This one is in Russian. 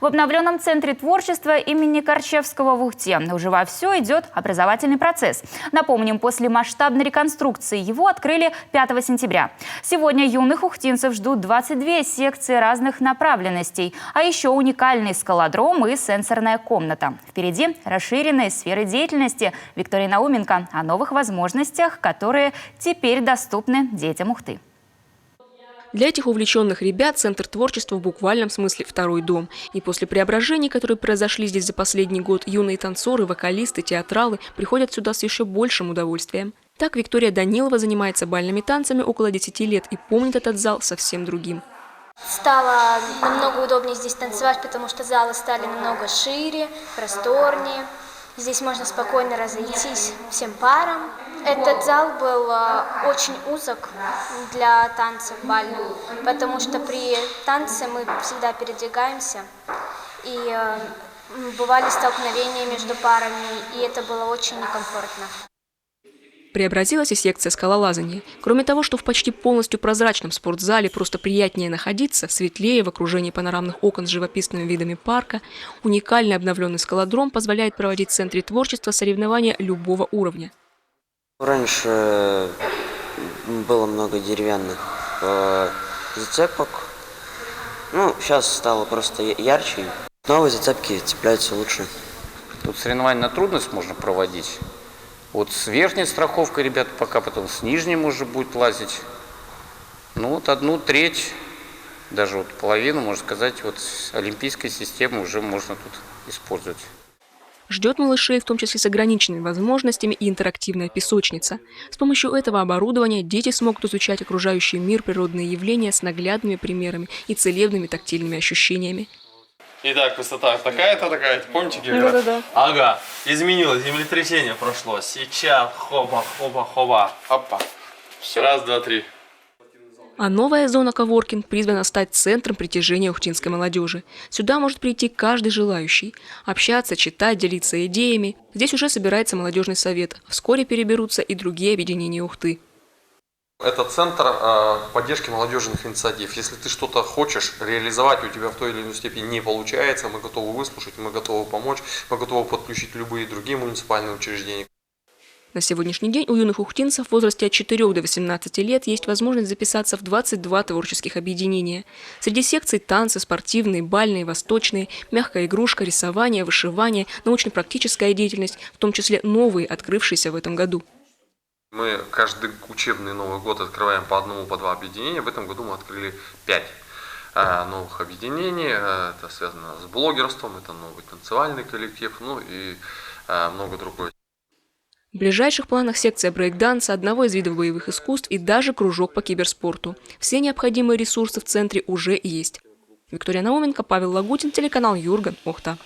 В обновленном центре творчества имени Корчевского в Ухте уже вовсю идет образовательный процесс. Напомним, после масштабной реконструкции его открыли 5 сентября. Сегодня юных ухтинцев ждут 22 секции разных направленностей, а еще уникальный скалодром и сенсорная комната. Впереди расширенные сферы деятельности. Виктория Науменко о новых возможностях, которые теперь доступны детям Ухты. Для этих увлеченных ребят Центр творчества в буквальном смысле второй дом. И после преображений, которые произошли здесь за последний год, юные танцоры, вокалисты, театралы приходят сюда с еще большим удовольствием. Так Виктория Данилова занимается бальными танцами около 10 лет и помнит этот зал совсем другим. Стало намного удобнее здесь танцевать, потому что залы стали намного шире, просторнее. Здесь можно спокойно разойтись всем парам. Этот зал был очень узок для танцев бальных, потому что при танце мы всегда передвигаемся, и бывали столкновения между парами, и это было очень некомфортно. Преобразилась и секция скалолазания. Кроме того, что в почти полностью прозрачном спортзале просто приятнее находиться, светлее, в окружении панорамных окон с живописными видами парка, уникальный обновленный скалодром позволяет проводить в Центре творчества соревнования любого уровня. Раньше было много деревянных зацепок, сейчас стало просто ярче. Новые зацепки цепляются лучше. Тут соревнования на трудность можно проводить. Вот с верхней страховкой ребят пока, потом с нижней можно будет лазить. Одну треть, даже половину, можно сказать, с олимпийской системы уже можно тут использовать. Ждет малышей, в том числе с ограниченными возможностями, и интерактивная песочница. С помощью этого оборудования дети смогут изучать окружающий мир, природные явления с наглядными примерами и целебными тактильными ощущениями. Итак, высота такая-то, помните, Гера? Да. Ага, изменилось, землетрясение прошло. Сейчас, хоба. Опа. Все. Раз, два, три. А новая зона коворкинг призвана стать центром притяжения ухтинской молодежи. Сюда может прийти каждый желающий. Общаться, читать, делиться идеями. Здесь уже собирается молодежный совет. Вскоре переберутся и другие объединения Ухты. Это центр поддержки молодежных инициатив. Если ты что-то хочешь реализовать, у тебя в той или иной степени не получается, мы готовы выслушать, мы готовы помочь, мы готовы подключить любые другие муниципальные учреждения. На сегодняшний день у юных ухтинцев в возрасте от 4 до 18 лет есть возможность записаться в 22 творческих объединения. Среди секций танцы, спортивные, бальные, восточные, мягкая игрушка, рисование, вышивание, научно-практическая деятельность, в том числе новые, открывшиеся в этом году. Мы каждый учебный Новый год открываем по одному, по два объединения. В этом году мы открыли 5 новых объединений. Это связано с блогерством, это новый танцевальный коллектив, и много другое. В ближайших планах секция брейк-данса, одного из видов боевых искусств и даже кружок по киберспорту. Все необходимые ресурсы в центре уже есть. Виктория Науменко, Павел Лагутин, телеканал Юрган, Ухта.